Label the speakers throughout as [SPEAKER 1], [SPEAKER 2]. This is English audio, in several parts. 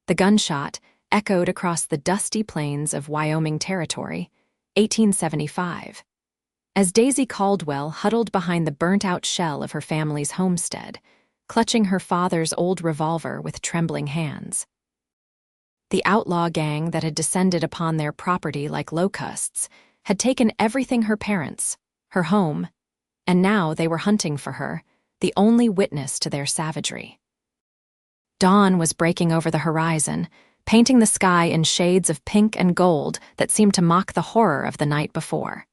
[SPEAKER 1] The gunshot echoed across the dusty plains of Wyoming Territory, 1875. As Daisy Caldwell huddled behind the burnt-out shell of her family's homestead, clutching her father's old revolver with trembling hands. The outlaw gang that had descended upon their property like locusts had taken everything her parents, her home, and now they were hunting for her, the only witness to their savagery. Dawn was breaking over the horizon, painting the sky in shades of pink and gold that seemed to mock the horror of the night before.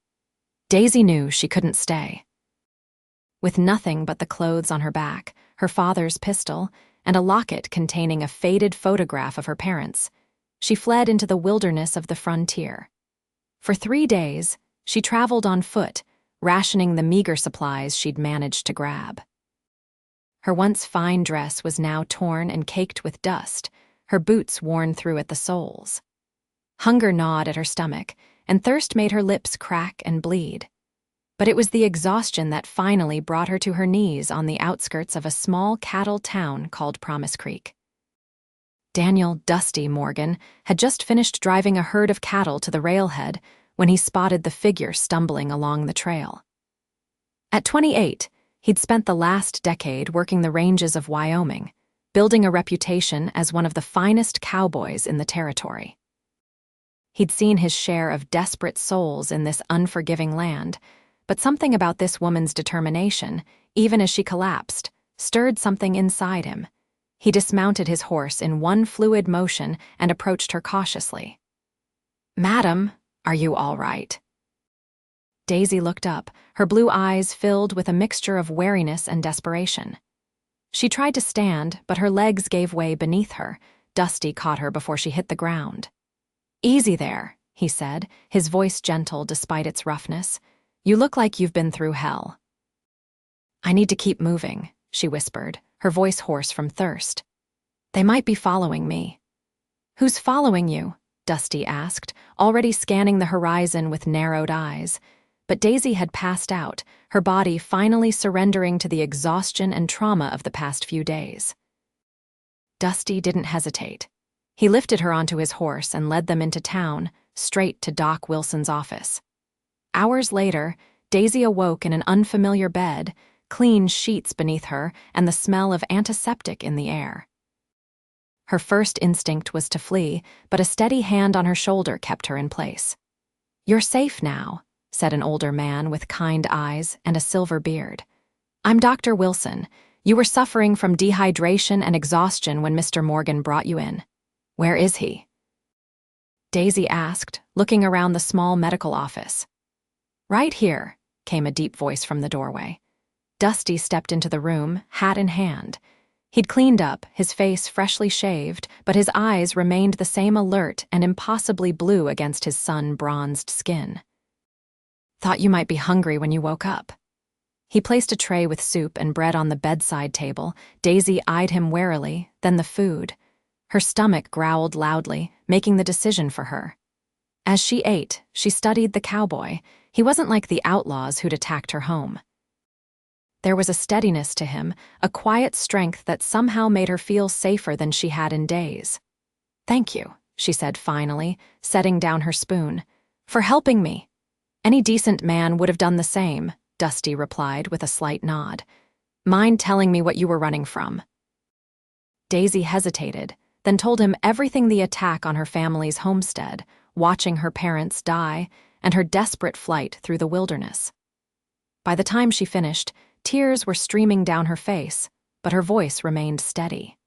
[SPEAKER 1] Daisy knew she couldn't stay. With nothing but the clothes on her back, her father's pistol, and a locket containing a faded photograph of her parents, she fled into the wilderness of the frontier. For 3 days, she traveled on foot, rationing the meager supplies she'd managed to grab. Her once fine dress was now torn and caked with dust, her boots worn through at the soles. Hunger gnawed at her stomach, and thirst made her lips crack and bleed. But it was the exhaustion that finally brought her to her knees on the outskirts of a small cattle town called Promise Creek. Daniel "Dusty" Morgan had just finished driving a herd of cattle to the railhead when he spotted the figure stumbling along the trail. At 28, he'd spent the last decade working the ranges of Wyoming, building a reputation as one of the finest cowboys in the territory. He'd seen his share of desperate souls in this unforgiving land, but something about this woman's determination, even as she collapsed, stirred something inside him. He dismounted his horse in one fluid motion and approached her cautiously. "Madam, are you all right?" Daisy looked up, her blue eyes filled with a mixture of wariness and desperation. She tried to stand, but her legs gave way beneath her. Dusty caught her before she hit the ground. "Easy there," he said, his voice gentle despite its roughness. "You look like you've been through hell." "I need to keep moving," she whispered, her voice hoarse from thirst. "They might be following me." "Who's following you?" Dusty asked, already scanning the horizon with narrowed eyes. But Daisy had passed out, her body finally surrendering to the exhaustion and trauma of the past few days. Dusty didn't hesitate. He lifted her onto his horse and led them into town, straight to Doc Wilson's office. Hours later, Daisy awoke in an unfamiliar bed, clean sheets beneath her and the smell of antiseptic in the air. Her first instinct was to flee, but a steady hand on her shoulder kept her in place. "You're safe now," said an older man with kind eyes and a silver beard. "I'm Dr. Wilson. You were suffering from dehydration and exhaustion when Mr. Morgan brought you in. Where is he?" Daisy asked, looking around the small medical office. "Right here," came a deep voice from the doorway. Dusty stepped into the room, hat in hand. He'd cleaned up, his face freshly shaved, but his eyes remained the same alert and impossibly blue against his sun-bronzed skin. "Thought you might be hungry when you woke up." He placed a tray with soup and bread on the bedside table. Daisy eyed him warily, then the food. Her stomach growled loudly, making the decision for her. As she ate, she studied the cowboy. He wasn't like the outlaws who'd attacked her home. There was a steadiness to him, a quiet strength that somehow made her feel safer than she had in days. "Thank you," she said finally, setting down her spoon, "for helping me." "Any decent man would have done the same," Dusty replied with a slight nod. "Mind telling me what you were running from?" Daisy hesitated, then told him everything the attack on her family's homestead, watching her parents die, and her desperate flight through the wilderness. By the time she finished, tears were streaming down her face, but her voice remained steady.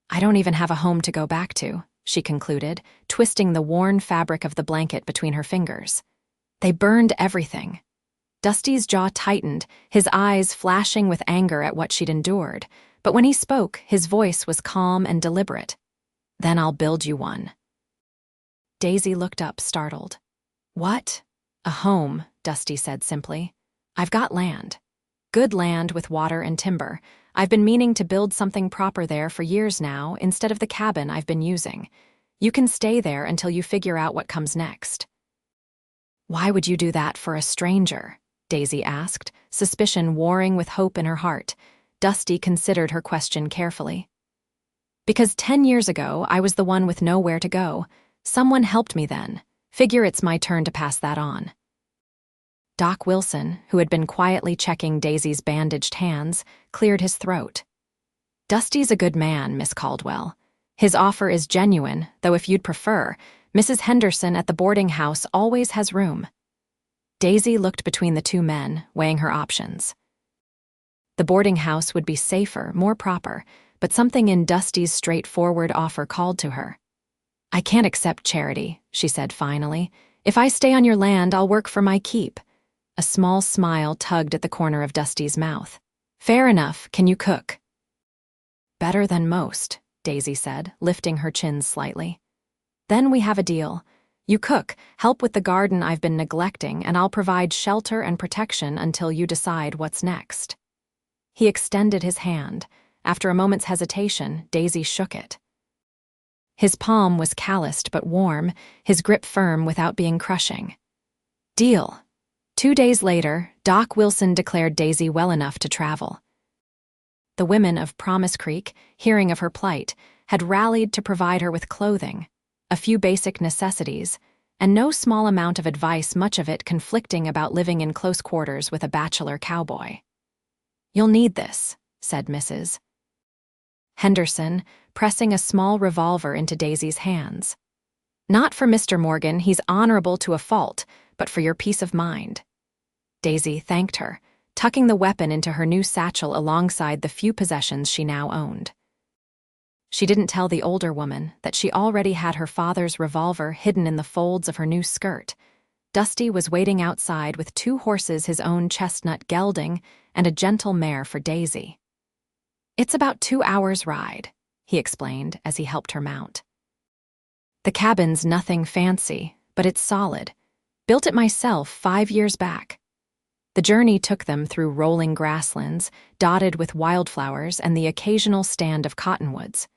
[SPEAKER 1] "I don't even have a home to go back to," she concluded, twisting the worn fabric of the blanket between her fingers. "They burned everything." Dusty's jaw tightened, his eyes flashing with anger at what she'd endured, but when he spoke, his voice was calm and deliberate. "Then I'll build you one." Daisy looked up, startled. "What?" "A home," Dusty said simply. "I've got land. Good land with water and timber. I've been meaning to build something proper there for years now, instead of the cabin I've been using. You can stay there until you figure out what comes next." "Why would you do that for a stranger?" Daisy asked, suspicion warring with hope in her heart. Dusty considered her question carefully. Because 10 years ago, I was the one with nowhere to go. Someone helped me then. Figure it's my turn to pass that on. Doc Wilson, who had been quietly checking Daisy's bandaged hands, cleared his throat. Dusty's a good man, Miss Caldwell. His offer is genuine, though if you'd prefer, Mrs. Henderson at the boarding house always has room. Daisy looked between the two men, weighing her options. The boarding house would be safer, more proper, but something in Dusty's straightforward offer called to her. I can't accept charity, she said finally. If I stay on your land, I'll work for my keep. A small smile tugged at the corner of Dusty's mouth. Fair enough, can you cook? Better than most, Daisy said, lifting her chin slightly. Then we have a deal. You cook, help with the garden I've been neglecting, and I'll provide shelter and protection until you decide what's next. He extended his hand. After a moment's hesitation, Daisy shook it. His palm was calloused but warm, his grip firm without being crushing. Deal. 2 days later, Doc Wilson declared Daisy well enough to travel. The women of Promise Creek, hearing of her plight, had rallied to provide her with clothing, a few basic necessities, and no small amount of advice, much of it conflicting about living in close quarters with a bachelor cowboy. You'll need this, said Mrs. Henderson, pressing a small revolver into Daisy's hands. Not for Mr. Morgan, he's honorable to a fault, but for your peace of mind. Daisy thanked her, tucking the weapon into her new satchel alongside the few possessions she now owned. She didn't tell the older woman that she already had her father's revolver hidden in the folds of her new skirt. Dusty was waiting outside with 2 horses his own chestnut gelding and a gentle mare for Daisy. It's about 2 hours' ride, he explained as he helped her mount. The cabin's nothing fancy, but it's solid. Built it myself 5 years back. The journey took them through rolling grasslands, dotted with wildflowers and the occasional stand of cottonwoods.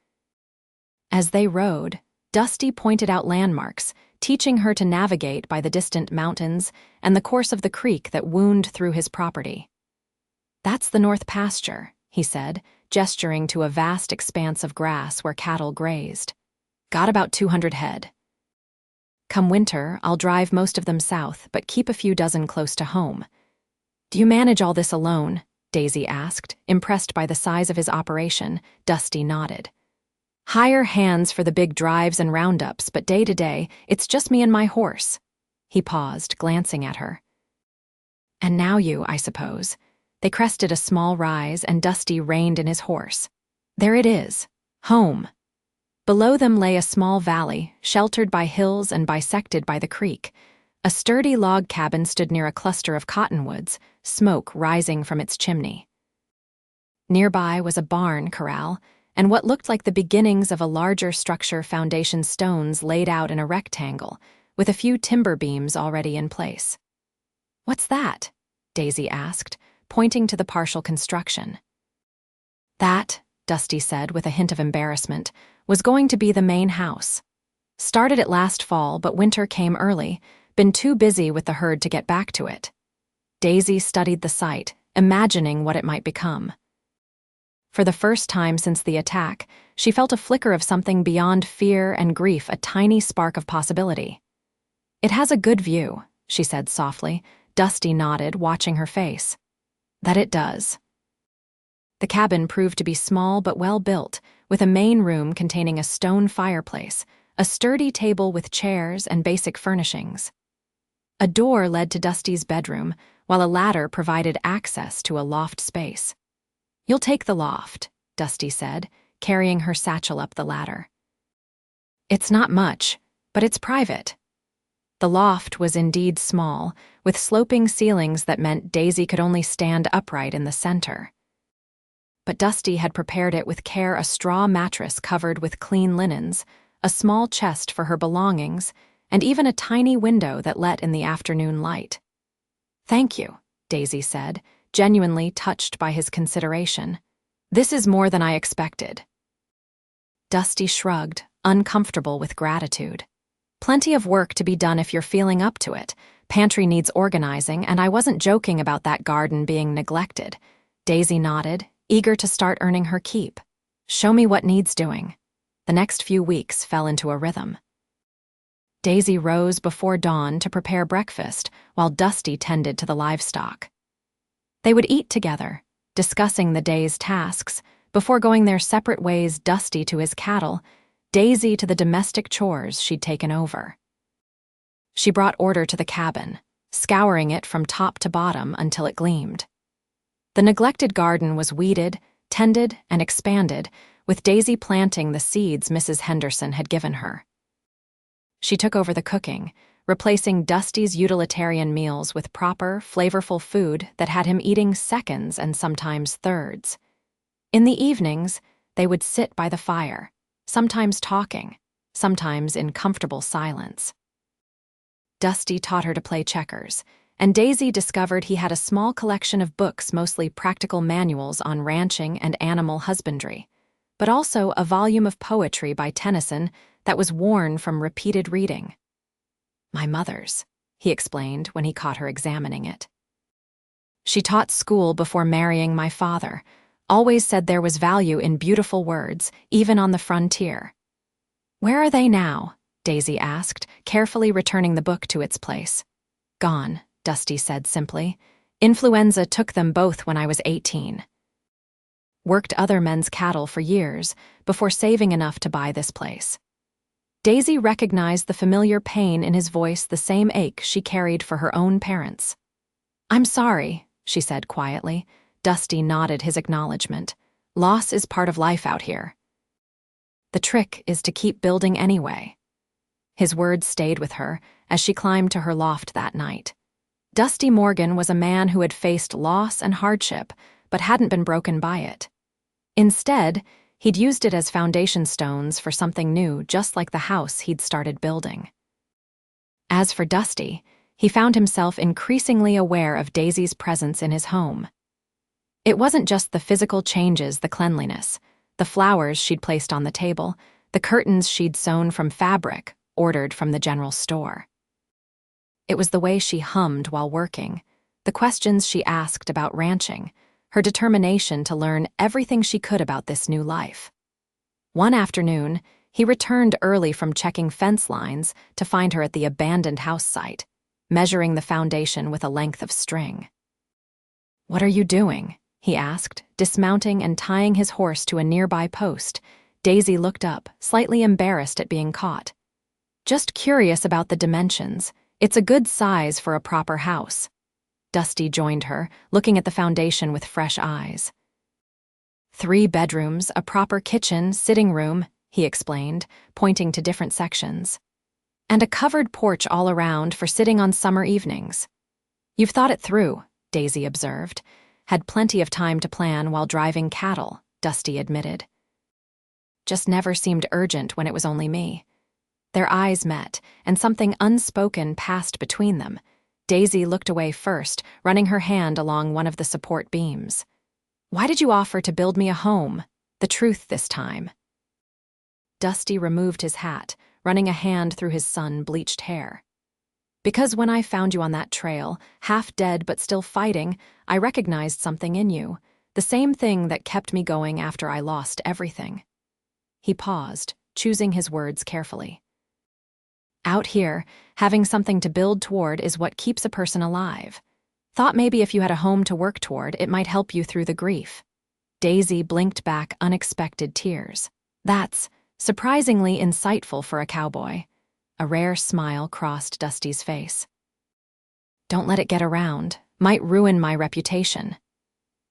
[SPEAKER 1] As they rode, Dusty pointed out landmarks, teaching her to navigate by the distant mountains and the course of the creek that wound through his property. That's the north pasture, he said, gesturing to a vast expanse of grass where cattle grazed. Got about 200 head. Come winter, I'll drive most of them south, but keep a few dozen close to home. Do you manage all this alone? Daisy asked, impressed by the size of his operation. Dusty nodded. Hire hands for the big drives and roundups, but day to day, it's just me and my horse. He paused, glancing at her. And now you, I suppose. They crested a small rise, and Dusty reined in his horse. There it is. Home. Below them lay a small valley, sheltered by hills and bisected by the creek. A sturdy log cabin stood near a cluster of cottonwoods, smoke rising from its chimney. Nearby was a barn corral, and what looked like the beginnings of a larger structure, foundation stones laid out in a rectangle, with a few timber beams already in place. What's that? Daisy asked, pointing to the partial construction. That, Dusty said with a hint of embarrassment, was going to be the main house. Started it last fall, but winter came early, been too busy with the herd to get back to it. Daisy studied the site, imagining what it might become. For the first time since the attack, she felt a flicker of something beyond fear and grief, a tiny spark of possibility. It has a good view, she said softly. Dusty nodded, watching her face. That it does. The cabin proved to be small but well built, with a main room containing a stone fireplace, a sturdy table with chairs and basic furnishings. A door led to Dusty's bedroom, while a ladder provided access to a loft space. You'll take the loft, Dusty said, carrying her satchel up the ladder. It's not much, but it's private. The loft was indeed small, with sloping ceilings that meant Daisy could only stand upright in the center. But Dusty had prepared it with care, a straw mattress covered with clean linens, a small chest for her belongings, and even a tiny window that let in the afternoon light. Thank you, Daisy said, genuinely touched by his consideration. This is more than I expected. Dusty shrugged, uncomfortable with gratitude. Plenty of work to be done if you're feeling up to it. Pantry needs organizing, and I wasn't joking about that garden being neglected. Daisy nodded, eager to start earning her keep. Show me what needs doing. The next few weeks fell into a rhythm. Daisy rose before dawn to prepare breakfast while Dusty tended to the livestock. They would eat together, discussing the day's tasks, before going their separate ways, Dusty to his cattle, Daisy to the domestic chores she'd taken over. She brought order to the cabin, scouring it from top to bottom until it gleamed. The neglected garden was weeded, tended, and expanded, with Daisy planting the seeds Mrs. Henderson had given her. She took over the cooking, replacing Dusty's utilitarian meals with proper, flavorful food that had him eating seconds and sometimes thirds. In the evenings, they would sit by the fire, sometimes talking, sometimes in comfortable silence. Dusty taught her to play checkers, and Daisy discovered he had a small collection of books, mostly practical manuals on ranching and animal husbandry, but also a volume of poetry by Tennyson that was worn from repeated reading. "My mother's," he explained when he caught her examining it. "She taught school before marrying my father, always said there was value in beautiful words, even on the frontier." "Where are they now?" Daisy asked, carefully returning the book to its place. "Gone," Dusty said simply. "Influenza took them both when I was 18. Worked other men's cattle for years before saving enough to buy this place." Daisy recognized the familiar pain in his voice, the same ache she carried for her own parents. "I'm sorry," she said quietly. Dusty nodded his acknowledgement. "Loss is part of life out here. The trick is to keep building anyway." His words stayed with her as she climbed to her loft that night. Dusty Morgan was a man who had faced loss and hardship, but hadn't been broken by it. Instead, he'd used it as foundation stones for something new, just like the house he'd started building. As for Dusty, he found himself increasingly aware of Daisy's presence in his home. It wasn't just the physical changes, the cleanliness, the flowers she'd placed on the table, the curtains she'd sewn from fabric ordered from the general store. It was the way she hummed while working, the questions she asked about ranching, her determination to learn everything she could about this new life. One afternoon, he returned early from checking fence lines to find her at the abandoned house site, measuring the foundation with a length of string. "What are you doing?" he asked, dismounting and tying his horse to a nearby post. Daisy looked up, slightly embarrassed at being caught. "Just curious about the dimensions. It's a good size for a proper house." Dusty joined her, looking at the foundation with fresh eyes. 3 bedrooms, a proper kitchen, sitting room, he explained, pointing to different sections. "And a covered porch all around for sitting on summer evenings." "You've thought it through," Daisy observed. "Had plenty of time to plan while driving cattle," Dusty admitted. "Just never seemed urgent when it was only me." Their eyes met, and something unspoken passed between them. Daisy looked away first, running her hand along one of the support beams. "Why did you offer to build me a home? The truth this time." Dusty removed his hat, running a hand through his sun-bleached hair. "Because when I found you on that trail, half dead but still fighting, I recognized something in you, the same thing that kept me going after I lost everything." He paused, choosing his words carefully. "Out here, having something to build toward is what keeps a person alive. Thought maybe if you had a home to work toward, it might help you through the grief." Daisy blinked back unexpected tears. "That's surprisingly insightful for a cowboy." A rare smile crossed Dusty's face. "Don't let it get around. Might ruin my reputation."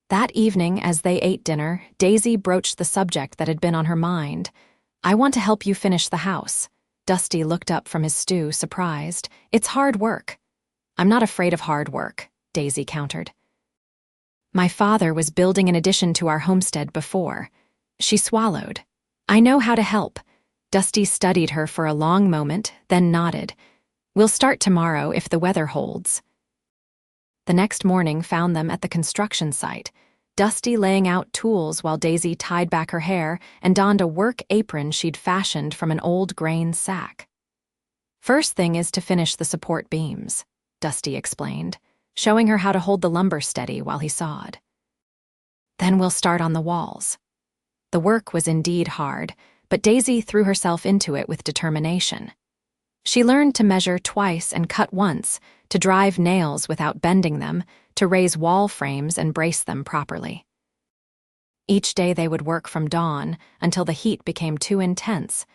[SPEAKER 1] That evening, as they ate dinner, Daisy broached the subject that had been on her mind. "I want to help you finish the house." Dusty looked up from his stew, surprised. "It's hard work." "I'm not afraid of hard work," Daisy countered. "My father was building an addition to our homestead before." She swallowed. "I know how to help." Dusty studied her for a long moment, then nodded. "We'll start tomorrow if the weather holds." The next morning found them at the construction site, Dusty laying out tools while Daisy tied back her hair and donned a work apron she'd fashioned from an old grain sack. "First thing is to finish the support beams," Dusty explained, showing her how to hold the lumber steady while he sawed. "Then we'll start on the walls." The work was indeed hard, but Daisy threw herself into it with determination. She learned to measure twice and cut once, to drive nails without bending them, to raise wall frames and brace them properly. Each day they would work from dawn until the heat became too intense,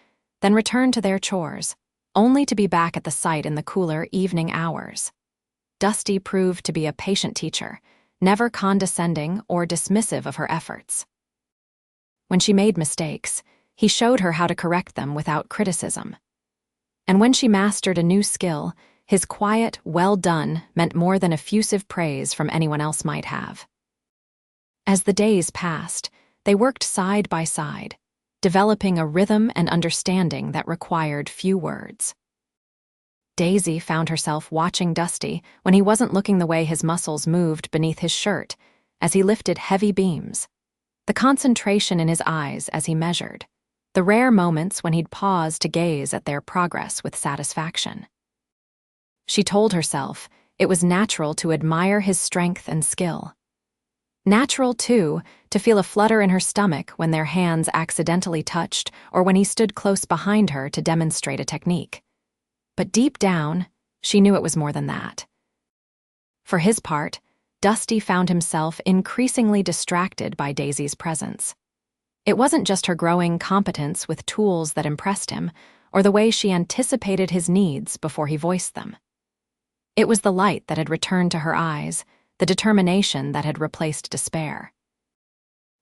[SPEAKER 1] then return to their chores, only to be back at the site in the cooler evening hours. Dusty proved to be a patient teacher, never condescending or dismissive of her efforts. When she made mistakes, he showed her how to correct them without criticism. And when she mastered a new skill, his quiet, "well done" meant more than effusive praise from anyone else might have. As the days passed, they worked side by side, developing a rhythm and understanding that required few words. Daisy found herself watching Dusty when he wasn't looking the way his muscles moved beneath his shirt as he lifted heavy beams, the concentration in his eyes as he measured, the rare moments when he'd pause to gaze at their progress with satisfaction. She told herself it was natural to admire his strength and skill. Natural, too, to feel a flutter in her stomach when their hands accidentally touched or when he stood close behind her to demonstrate a technique. But deep down, she knew it was more than that. For his part, Dusty found himself increasingly distracted by Daisy's presence. It wasn't just her growing competence with tools that impressed him, or the way she anticipated his needs before he voiced them. It was the light that had returned to her eyes, the determination that had replaced despair.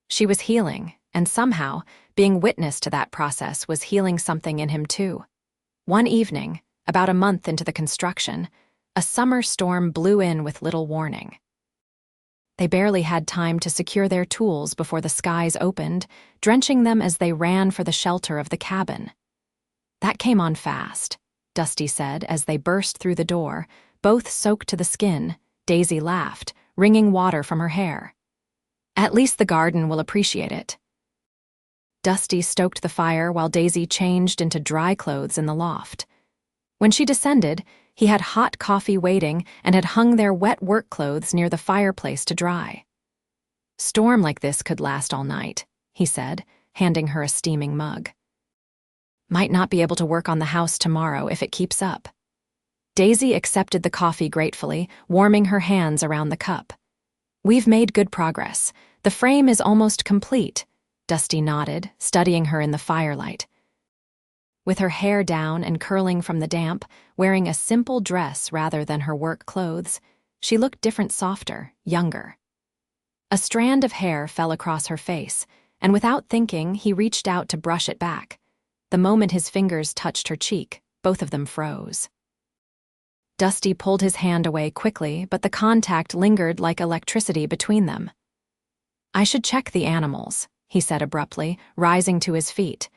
[SPEAKER 1] She was healing, and somehow, being witness to that process was healing something in him too. One evening, about a month into the construction, a summer storm blew in with little warning. They barely had time to secure their tools before the skies opened, drenching them as they ran for the shelter of the cabin. "That came on fast," Dusty said as they burst through the door, both soaked to the skin. Daisy laughed, wringing water from her hair. "At least the garden will appreciate it." Dusty stoked the fire while Daisy changed into dry clothes in the loft. When she descended, he had hot coffee waiting and had hung their wet work clothes near the fireplace to dry. "Storm like this could last all night," he said, handing her a steaming mug. "Might not be able to work on the house tomorrow if it keeps up." Daisy accepted the coffee gratefully, warming her hands around the cup. "We've made good progress. The frame is almost complete," Dusty nodded, studying her in the firelight. With her hair down and curling from the damp, wearing a simple dress rather than her work clothes, she looked different, softer, younger. A strand of hair fell across her face, and without thinking, he reached out to brush it back. The moment his fingers touched her cheek, both of them froze. Dusty pulled his hand away quickly, but the contact lingered like electricity between them. "I should check the animals," he said abruptly, rising to his feet.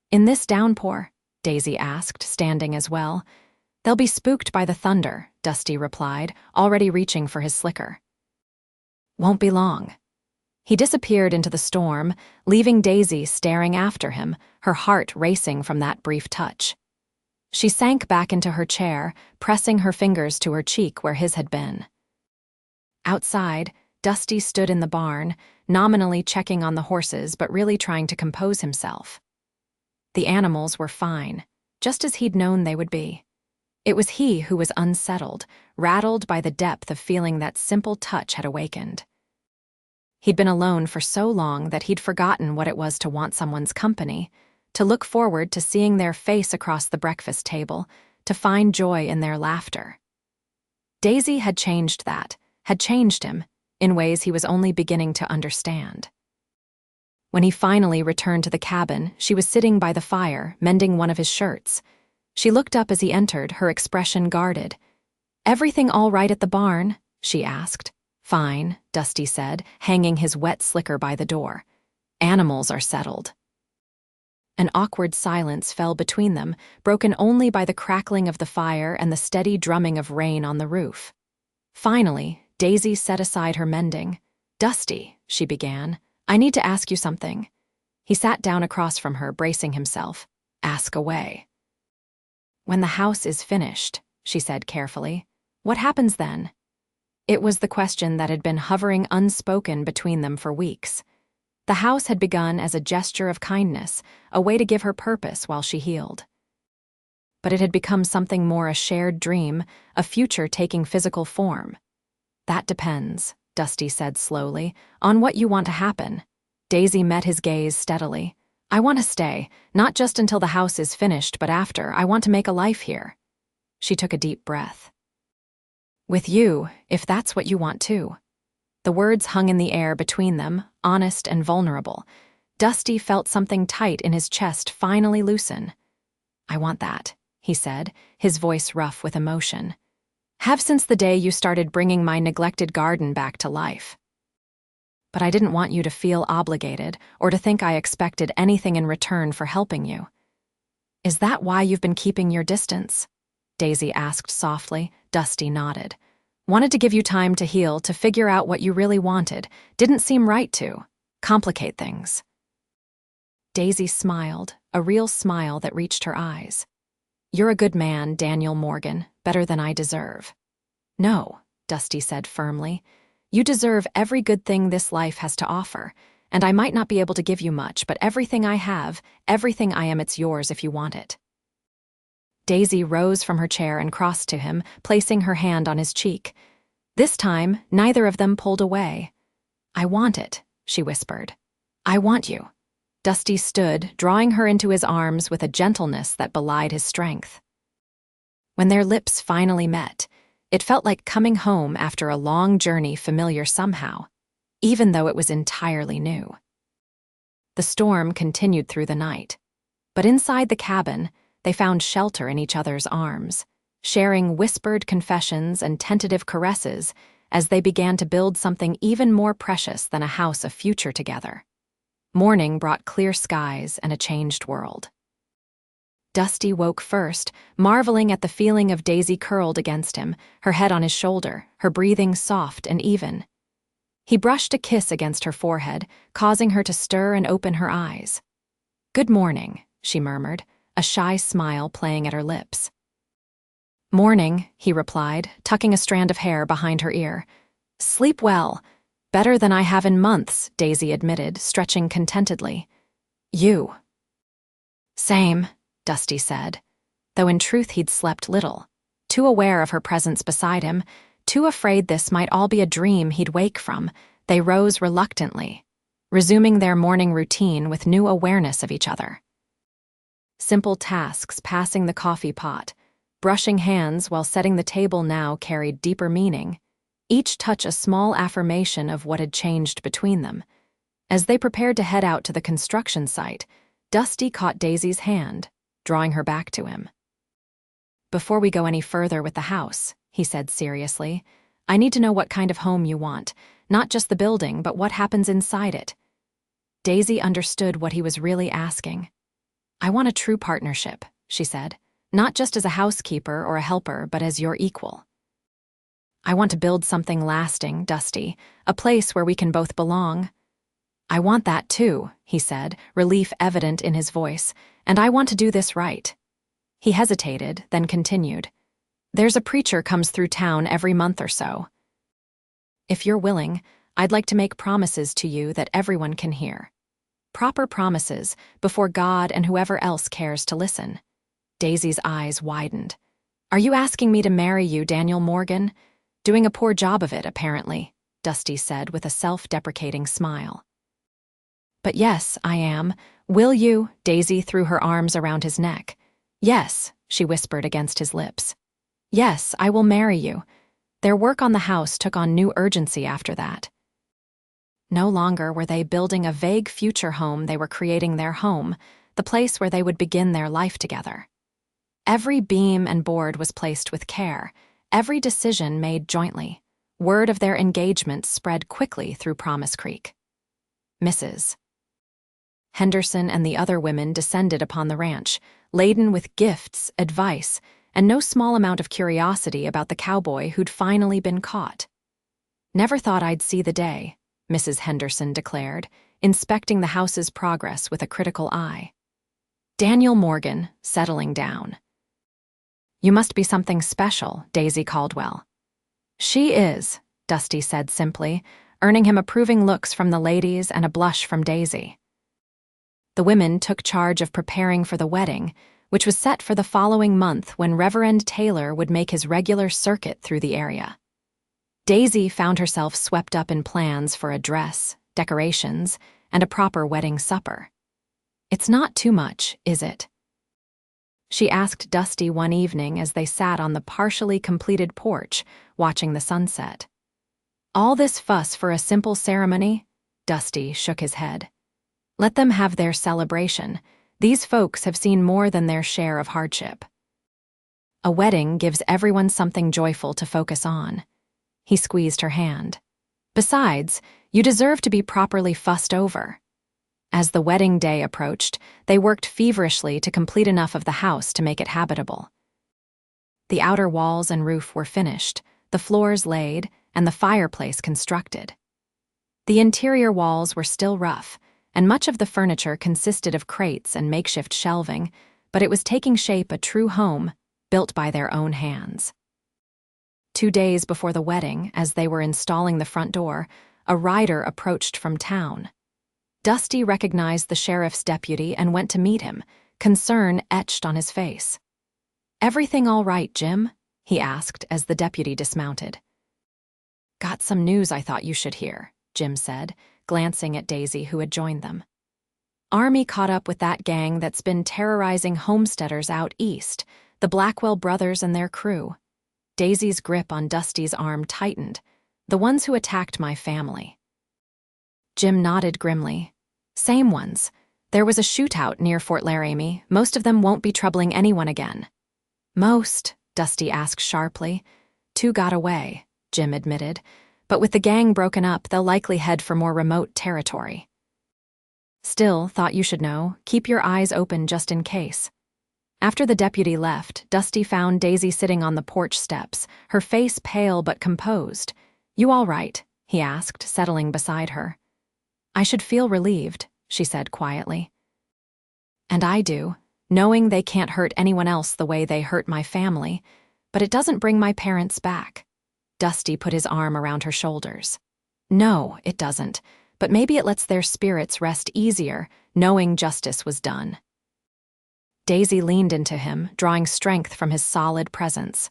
[SPEAKER 1] "In this downpour?" Daisy asked, standing as well. "They'll be spooked by the thunder," Dusty replied, already reaching for his slicker. "Won't be long." He disappeared into the storm, leaving Daisy staring after him, her heart racing from that brief touch. She sank back into her chair, pressing her fingers to her cheek where his had been. Outside, Dusty stood in the barn, nominally checking on the horses but really trying to compose himself. The animals were fine, just as he'd known they would be. It was he who was unsettled, rattled by the depth of feeling that simple touch had awakened. He'd been alone for so long that he'd forgotten what it was to want someone's company, to look forward to seeing their face across the breakfast table, to find joy in their laughter. Daisy had changed that, had changed him, in ways he was only beginning to understand. When he finally returned to the cabin, she was sitting by the fire, mending one of his shirts. She looked up as he entered, her expression guarded. "Everything all right at the barn?" she asked. "Fine," Dusty said, hanging his wet slicker by the door. "Animals are settled." An awkward silence fell between them, broken only by the crackling of the fire and the steady drumming of rain on the roof. Finally, Daisy set aside her mending. "Dusty," she began, "I need to ask you something." He sat down across from her, bracing himself. "Ask away." "When the house is finished," she said carefully, "what happens then?" It was the question that had been hovering unspoken between them for weeks. The house had begun as a gesture of kindness, a way to give her purpose while she healed. But it had become something more, a shared dream, a future taking physical form. That depends, Dusty said slowly, on what you want to happen. Daisy met his gaze steadily. I want to stay, not just until the house is finished, but after. I want to make a life here. She took a deep breath. With you, if that's what you want too. The words hung in the air between them, honest and vulnerable. Dusty felt something tight in his chest finally loosen. I want that, he said, his voice rough with emotion. Have since the day you started bringing my neglected garden back to life. But I didn't want you to feel obligated or to think I expected anything in return for helping you. Is that why you've been keeping your distance? Daisy asked softly. Dusty nodded. Wanted to give you time to heal, to figure out what you really wanted. Didn't seem right to complicate things. Daisy smiled, a real smile that reached her eyes. You're a good man, Daniel Morgan, better than I deserve. No, Dusty said firmly. You deserve every good thing this life has to offer, and I might not be able to give you much, but everything I have, everything I am, it's yours if you want it. Daisy rose from her chair and crossed to him, placing her hand on his cheek. This time, neither of them pulled away. I want it, she whispered. I want you. Dusty stood, drawing her into his arms with a gentleness that belied his strength. When their lips finally met, it felt like coming home after a long journey, familiar somehow, even though it was entirely new. The storm continued through the night, but inside the cabin, they found shelter in each other's arms, sharing whispered confessions and tentative caresses as they began to build something even more precious than a house of future together. Morning brought clear skies and a changed world. Dusty woke first, marveling at the feeling of Daisy curled against him, her head on his shoulder, her breathing soft and even. He brushed a kiss against her forehead, causing her to stir and open her eyes. Good morning, she murmured, a shy smile playing at her lips. Morning, he replied, tucking a strand of hair behind her ear. Sleep well. Better than I have in months, Daisy admitted, stretching contentedly. You. Same, Dusty said, though in truth he'd slept little, too aware of her presence beside him, too afraid this might all be a dream he'd wake from. They rose reluctantly, resuming their morning routine with new awareness of each other. Simple tasks, passing the coffee pot, brushing hands while setting the table now carried deeper meaning, each touch a small affirmation of what had changed between them. As they prepared to head out to the construction site, Dusty caught Daisy's hand, drawing her back to him. Before we go any further with the house, he said seriously, I need to know what kind of home you want, not just the building, but what happens inside it. Daisy understood what he was really asking. I want a true partnership, she said, not just as a housekeeper or a helper, but as your equal. I want to build something lasting, Dusty, a place where we can both belong. I want that too, he said, relief evident in his voice, and I want to do this right. He hesitated, then continued. There's a preacher comes through town every month or so. If you're willing, I'd like to make promises to you that everyone can hear. Proper promises before God and whoever else cares to listen. Daisy's eyes widened. Are you asking me to marry you, Daniel Morgan? Doing a poor job of it, apparently, Dusty said with a self-deprecating smile. But yes, I am. Will you? Daisy threw her arms around his neck. Yes, she whispered against his lips. Yes, I will marry you. Their work on the house took on new urgency after that. No longer were they building a vague future home, they were creating their home, the place where they would begin their life together. Every beam and board was placed with care, every decision made jointly. Word of their engagement spread quickly through Promise Creek. Mrs. Henderson and the other women descended upon the ranch, laden with gifts, advice, and no small amount of curiosity about the cowboy who'd finally been caught. Never thought I'd see the day, Mrs. Henderson declared, inspecting the house's progress with a critical eye. Daniel Morgan, settling down. You must be something special, Daisy Caldwell. She is, Dusty said simply, earning him approving looks from the ladies and a blush from Daisy. The women took charge of preparing for the wedding, which was set for the following month when Reverend Taylor would make his regular circuit through the area. Daisy found herself swept up in plans for a dress, decorations, and a proper wedding supper. "It's not too much, is it?" she asked Dusty one evening as they sat on the partially completed porch, watching the sunset. "All this fuss for a simple ceremony?" Dusty shook his head. "Let them have their celebration. These folks have seen more than their share of hardship. A wedding gives everyone something joyful to focus on." He squeezed her hand. "Besides, you deserve to be properly fussed over." As the wedding day approached, they worked feverishly to complete enough of the house to make it habitable. The outer walls and roof were finished, the floors laid, and the fireplace constructed. The interior walls were still rough, and much of the furniture consisted of crates and makeshift shelving, but it was taking shape a true home, built by their own hands. 2 days before the wedding, as they were installing the front door, a rider approached from town. Dusty recognized the sheriff's deputy and went to meet him, concern etched on his face. "Everything all right, Jim?" he asked as the deputy dismounted. "Got some news I thought you should hear," Jim said, glancing at Daisy, who had joined them. "Army caught up with that gang that's been terrorizing homesteaders out east, the Blackwell brothers and their crew." Daisy's grip on Dusty's arm tightened. "The ones who attacked my family." Jim nodded grimly. "Same ones. There was a shootout near Fort Laramie. Most of them won't be troubling anyone again." "Most?" Dusty asked sharply. "2 got away," Jim admitted. "But with the gang broken up, they'll likely head for more remote territory. Still, thought you should know. Keep your eyes open just in case." After the deputy left, Dusty found Daisy sitting on the porch steps, her face pale but composed. "You all right?" he asked, settling beside her. "I should feel relieved," she said quietly. "And I do, knowing they can't hurt anyone else the way they hurt my family, but it doesn't bring my parents back." Dusty put his arm around her shoulders. "No, it doesn't, but maybe it lets their spirits rest easier, knowing justice was done." Daisy leaned into him, drawing strength from his solid presence.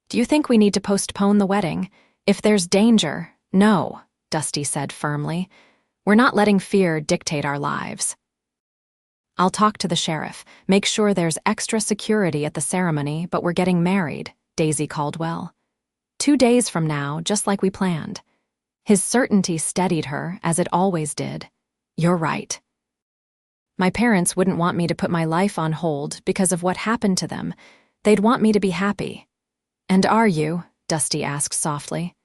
[SPEAKER 1] "Do you think we need to postpone the wedding? If there's danger—" "No," Dusty said firmly. "We're not letting fear dictate our lives." "I'll talk to the sheriff, make sure there's extra security at the ceremony, but we're getting married," Daisy Caldwell. 2 days from now, just like we planned." His certainty steadied her, as it always did. "You're right. My parents wouldn't want me to put my life on hold because of what happened to them. They'd want me to be happy." "And are you?" Dusty asked softly.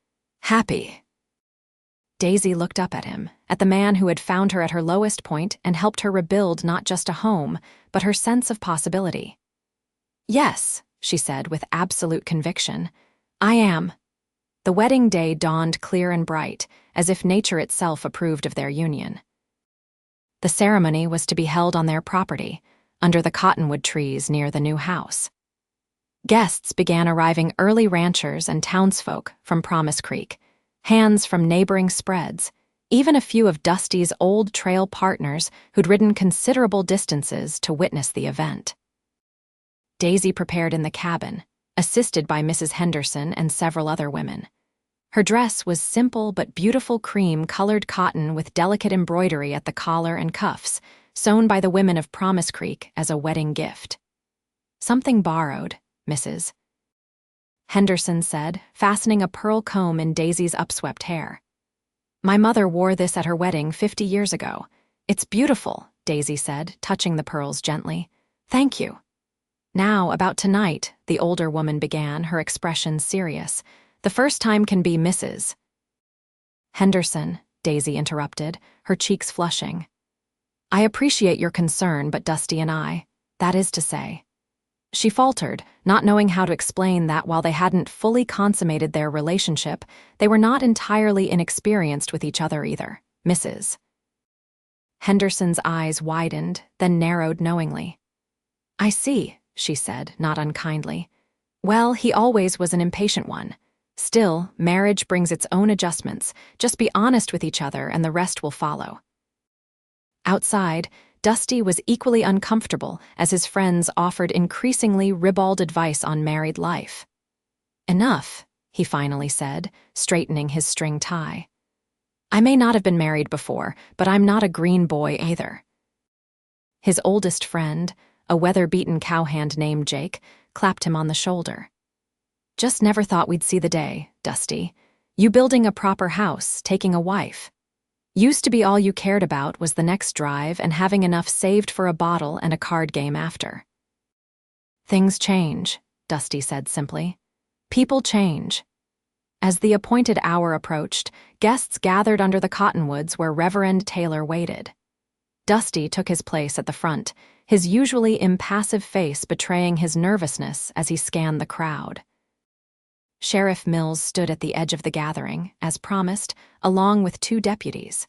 [SPEAKER 1] "Happy." Daisy looked up at him, at the man who had found her at her lowest point and helped her rebuild not just a home, but her sense of possibility. "Yes," she said with absolute conviction. "I am." The wedding day dawned clear and bright, as if nature itself approved of their union. The ceremony was to be held on their property, under the cottonwood trees near the new house. Guests began arriving, early ranchers and townsfolk from Promise Creek, hands from neighboring spreads, even a few of Dusty's old trail partners who'd ridden considerable distances to witness the event. Daisy prepared in the cabin, assisted by Mrs. Henderson and several other women. Her dress was simple but beautiful cream-colored cotton with delicate embroidery at the collar and cuffs, sewn by the women of Promise Creek as a wedding gift. "Something borrowed, Mrs. Henderson said, fastening a pearl comb in Daisy's upswept hair. "My mother wore this at her wedding 50 years ago. It's beautiful," Daisy said, touching the pearls gently. "Thank you." "Now, about tonight," the older woman began, her expression serious. "The first time can be Mrs. Henderson," Daisy interrupted, her cheeks flushing. "I appreciate your concern, but Dusty and I, that is to say." She faltered, not knowing how to explain that while they hadn't fully consummated their relationship, they were not entirely inexperienced with each other either. Mrs. Henderson's eyes widened, then narrowed knowingly. "I see," she said, not unkindly. "Well, he always was an impatient one. Still, marriage brings its own adjustments. Just be honest with each other and the rest will follow. Outside, Dusty was equally uncomfortable as his friends offered increasingly ribald advice on married life. "Enough," he finally said, straightening his string tie. "I may not have been married before, but I'm not a green boy either." His oldest friend, a weather-beaten cowhand named Jake, clapped him on the shoulder. "Just never thought we'd see the day, Dusty. You building a proper house, taking a wife. Used to be all you cared about was the next drive and having enough saved for a bottle and a card game after." "Things change," Dusty said simply. "People change." As the appointed hour approached, guests gathered under the cottonwoods where Reverend Taylor waited. Dusty took his place at the front, his usually impassive face betraying his nervousness as he scanned the crowd. Sheriff Mills stood at the edge of the gathering, as promised, along with 2 deputies.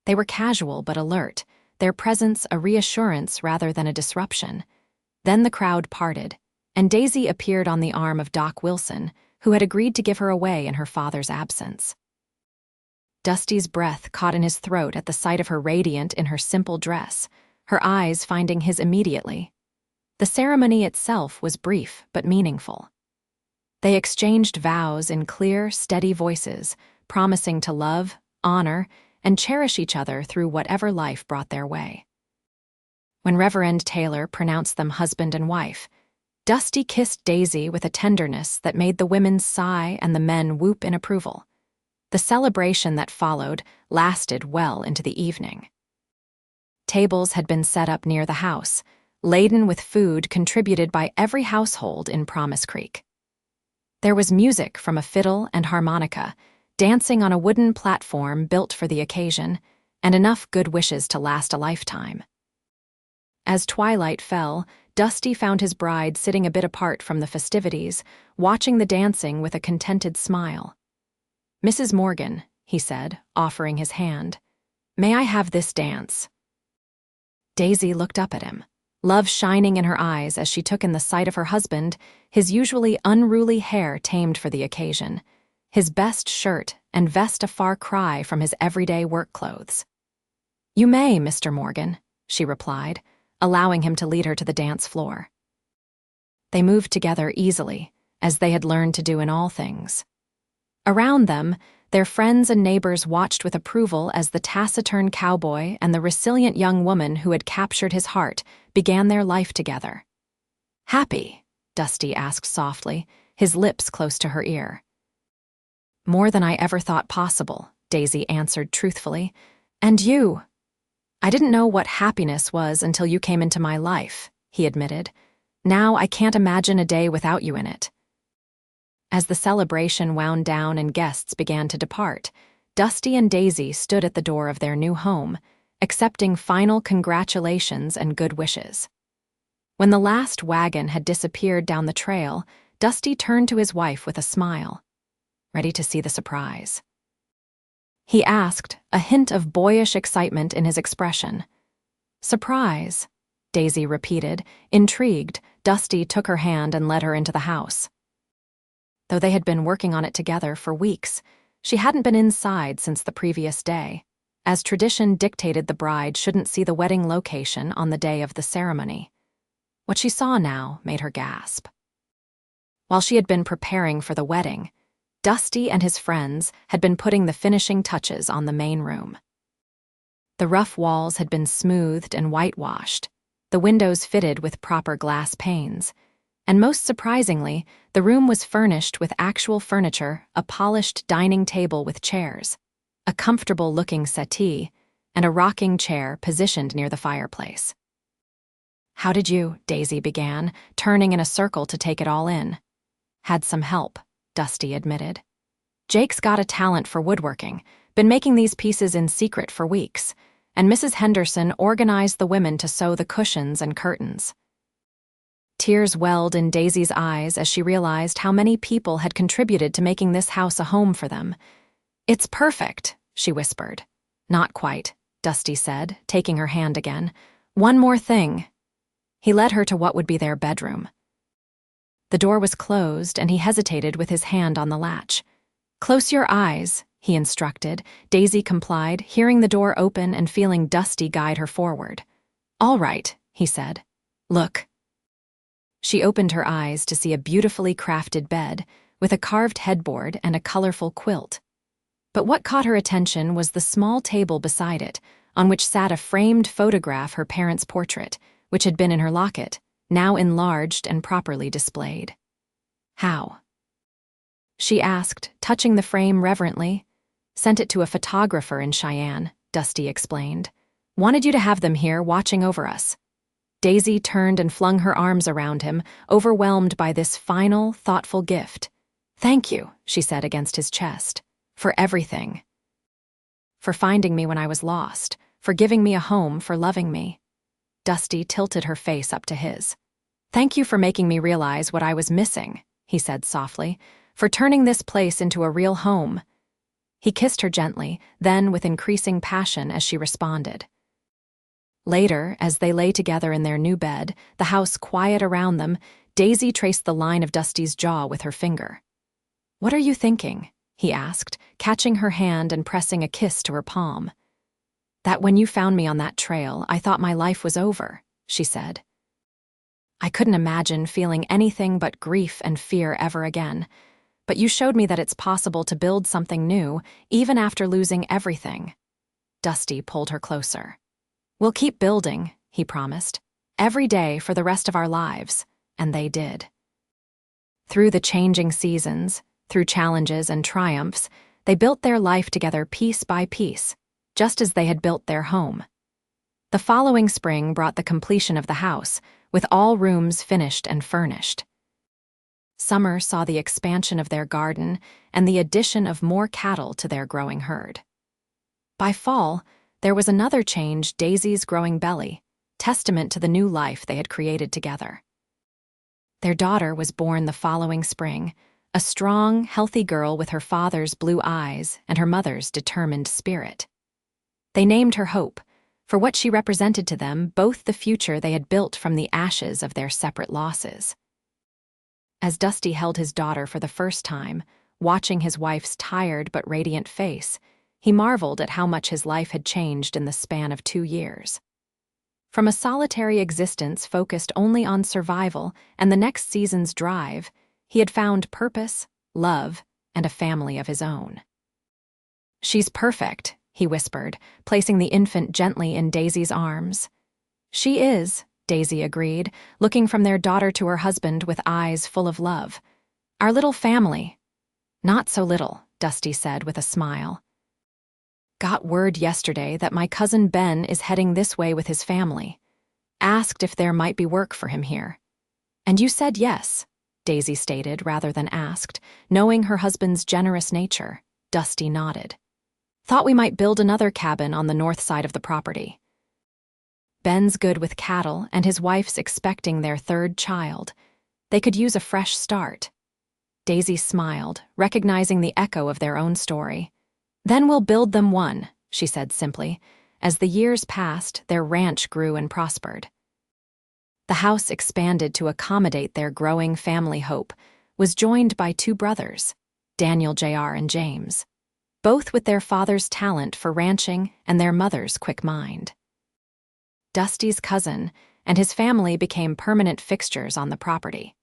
[SPEAKER 1] They were casual but alert, their presence a reassurance rather than a disruption. Then the crowd parted, and Daisy appeared on the arm of Doc Wilson, who had agreed to give her away in her father's absence. Dusty's breath caught in his throat at the sight of her radiant in her simple dress, her eyes finding his immediately. The ceremony itself was brief but meaningful. They exchanged vows in clear, steady voices, promising to love, honor, and cherish each other through whatever life brought their way. When Reverend Taylor pronounced them husband and wife, Dusty kissed Daisy with a tenderness that made the women sigh and the men whoop in approval. The celebration that followed lasted well into the evening. Tables had been set up near the house, laden with food contributed by every household in Promise Creek. There was music from a fiddle and harmonica, dancing on a wooden platform built for the occasion, and enough good wishes to last a lifetime. As twilight fell, Dusty found his bride sitting a bit apart from the festivities, watching the dancing with a contented smile. "Mrs. Morgan," he said, offering his hand, "may I have this dance?" Daisy looked up at him, love shining in her eyes as she took in the sight of her husband, his usually unruly hair tamed for the occasion, his best shirt and vest a far cry from his everyday work clothes. "You may, Mr. Morgan," she replied, allowing him to lead her to the dance floor. They moved together easily, as they had learned to do in all things. Around them, their friends and neighbors watched with approval as the taciturn cowboy and the resilient young woman who had captured his heart began their life together. "Happy?" Dusty asked softly, his lips close to her ear. "More than I ever thought possible," Daisy answered truthfully. "And you?" "I didn't know what happiness was until you came into my life," he admitted. "Now I can't imagine a day without you in it." As the celebration wound down and guests began to depart, Dusty and Daisy stood at the door of their new home, accepting final congratulations and good wishes. When the last wagon had disappeared down the trail, Dusty turned to his wife with a smile. "Ready to see the surprise?" he asked, a hint of boyish excitement in his expression. "Surprise," Daisy repeated. Intrigued, Dusty took her hand and led her into the house. Though they had been working on it together for weeks, she hadn't been inside since the previous day, as tradition dictated the bride shouldn't see the wedding location on the day of the ceremony. What she saw now made her gasp. While she had been preparing for the wedding, Dusty and his friends had been putting the finishing touches on the main room. The rough walls had been smoothed and whitewashed, the windows fitted with proper glass panes, and most surprisingly, the room was furnished with actual furniture, a polished dining table with chairs, a comfortable-looking settee, and a rocking chair positioned near the fireplace. "How did you?" Daisy began, turning in a circle to take it all in. "Had some help," Dusty admitted. "Jake's got a talent for woodworking, been making these pieces in secret for weeks, and Mrs. Henderson organized the women to sew the cushions and curtains." Tears welled in Daisy's eyes as she realized how many people had contributed to making this house a home for them. "It's perfect," she whispered. "Not quite," Dusty said, taking her hand again. "One more thing." He led her to what would be their bedroom. The door was closed, and he hesitated with his hand on the latch. "Close your eyes," he instructed. Daisy complied, hearing the door open and feeling Dusty guide her forward. "All right," he said. "Look." She opened her eyes to see a beautifully crafted bed with a carved headboard and a colorful quilt. But what caught her attention was the small table beside it, on which sat a framed photograph, her parents' portrait, which had been in her locket, now enlarged and properly displayed. "How?" she asked, touching the frame reverently. "Sent it to a photographer in Cheyenne," Dusty explained. "Wanted you to have them here watching over us." Daisy turned and flung her arms around him, overwhelmed by this final, thoughtful gift. "Thank you," she said against his chest. "For everything. For finding me when I was lost, for giving me a home, for loving me." Dusty tilted her face up to his. "Thank you for making me realize what I was missing," he said softly, "for turning this place into a real home." He kissed her gently, then with increasing passion as she responded. Later, as they lay together in their new bed, the house quiet around them, Daisy traced the line of Dusty's jaw with her finger. "What are you thinking?" he asked, catching her hand and pressing a kiss to her palm. "That when you found me on that trail, I thought my life was over," she said. "I couldn't imagine feeling anything but grief and fear ever again. But you showed me that it's possible to build something new, even after losing everything." Dusty pulled her closer. "We'll keep building," he promised, "every day for the rest of our lives," and they did. Through the changing seasons, through challenges and triumphs, they built their life together piece by piece, just as they had built their home. The following spring brought the completion of the house, with all rooms finished and furnished. Summer saw the expansion of their garden and the addition of more cattle to their growing herd. By fall, there was another change: Daisy's growing belly, testament to the new life they had created together. Their daughter was born the following spring, a strong, healthy girl with her father's blue eyes and her mother's determined spirit. They named her Hope, for what she represented to them, both the future they had built from the ashes of their separate losses. As Dusty held his daughter for the first time, watching his wife's tired but radiant face, he marveled at how much his life had changed in the span of 2 years. From a solitary existence focused only on survival and the next season's drive, he had found purpose, love, and a family of his own. "She's perfect," he whispered, placing the infant gently in Daisy's arms. "She is," Daisy agreed, looking from their daughter to her husband with eyes full of love. "Our little family." "Not so little," Dusty said with a smile. "Got word yesterday that my cousin Ben is heading this way with his family. Asked if there might be work for him here. And you said yes," Daisy stated rather than asked, knowing her husband's generous nature. Dusty nodded. "Thought we might build another cabin on the north side of the property. Ben's good with cattle, and his wife's expecting their 3rd child. They could use a fresh start." Daisy smiled, recognizing the echo of their own story. "Then we'll build them one," she said simply. As the years passed, their ranch grew and prospered. The house expanded to accommodate their growing family. Hope was joined by 2 brothers, Daniel Jr. and James, both with their father's talent for ranching and their mother's quick mind. Dusty's cousin and his family became permanent fixtures on the property,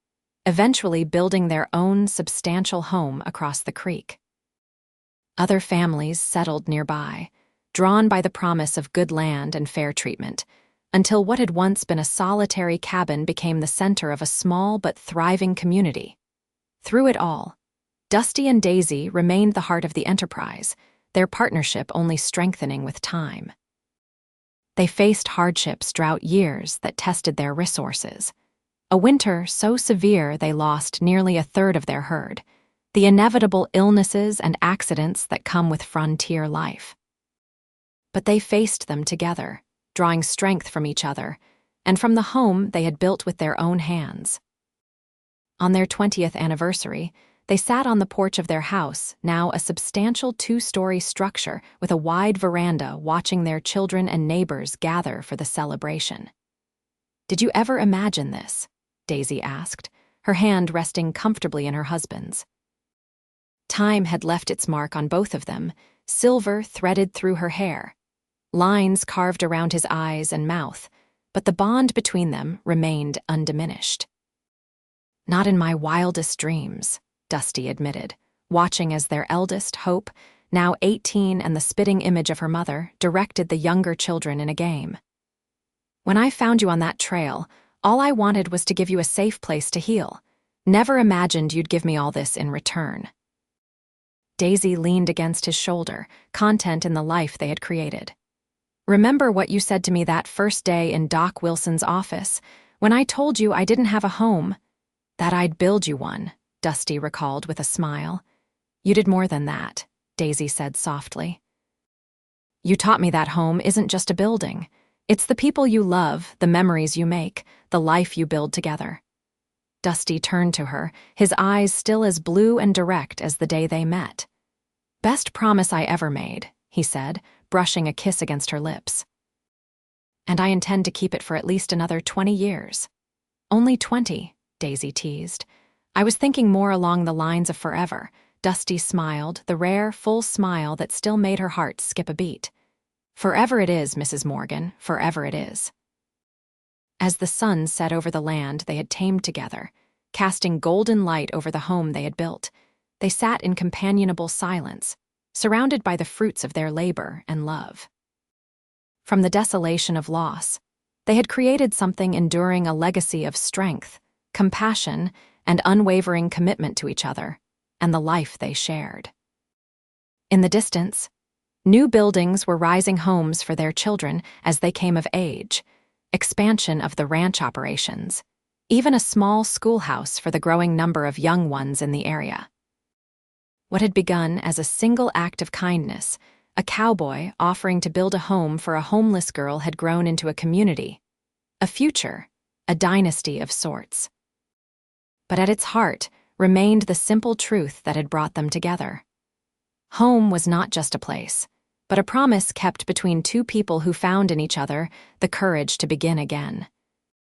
[SPEAKER 1] eventually building their own substantial home across the creek. Other families settled nearby, drawn by the promise of good land and fair treatment, until what had once been a solitary cabin became the center of a small but thriving community. Through it all, Dusty and Daisy remained the heart of the enterprise, their partnership only strengthening with time. They faced hardships, drought years that tested their resources. A winter so severe they lost nearly 1/3 of their herd, the inevitable illnesses and accidents that come with frontier life. But they faced them together, drawing strength from each other and from the home they had built with their own hands. On their 20th anniversary, they sat on the porch of their house, now a substantial 2-story structure with a wide veranda, watching their children and neighbors gather for the celebration. "Did you ever imagine this?" Daisy asked, her hand resting comfortably in her husband's. Time had left its mark on both of them, silver threaded through her hair, lines carved around his eyes and mouth, but the bond between them remained undiminished. "Not in my wildest dreams," Dusty admitted, watching as their eldest, Hope, now 18 and the spitting image of her mother, directed the younger children in a game. "When I found you on that trail, all I wanted was to give you a safe place to heal. Never imagined you'd give me all this in return." Daisy leaned against his shoulder, content in the life they had created. "Remember what you said to me that first day in Doc Wilson's office, when I told you I didn't have a home, that I'd build you one," Dusty recalled with a smile. "You did more than that," Daisy said softly. "You taught me that home isn't just a building. It's the people you love, the memories you make, the life you build together." Dusty turned to her, his eyes still as blue and direct as the day they met. "Best promise I ever made," he said, brushing a kiss against her lips. "And I intend to keep it for at least another 20 years. "Only 20, Daisy teased. "I was thinking more along the lines of forever." Dusty smiled, the rare, full smile that still made her heart skip a beat. "Forever it is, Mrs. Morgan, forever it is." As the sun set over the land they had tamed together, casting golden light over the home they had built, they sat in companionable silence, surrounded by the fruits of their labor and love. From the desolation of loss, they had created something enduring, a legacy of strength, compassion, and unwavering commitment to each other, and the life they shared. In the distance, new buildings were rising, homes for their children as they came of age, expansion of the ranch operations, even a small schoolhouse for the growing number of young ones in the area. What had begun as a single act of kindness, a cowboy offering to build a home for a homeless girl, had grown into a community, a future, a dynasty of sorts. But at its heart remained the simple truth that had brought them together. Home was not just a place, but a promise kept between two people who found in each other the courage to begin again.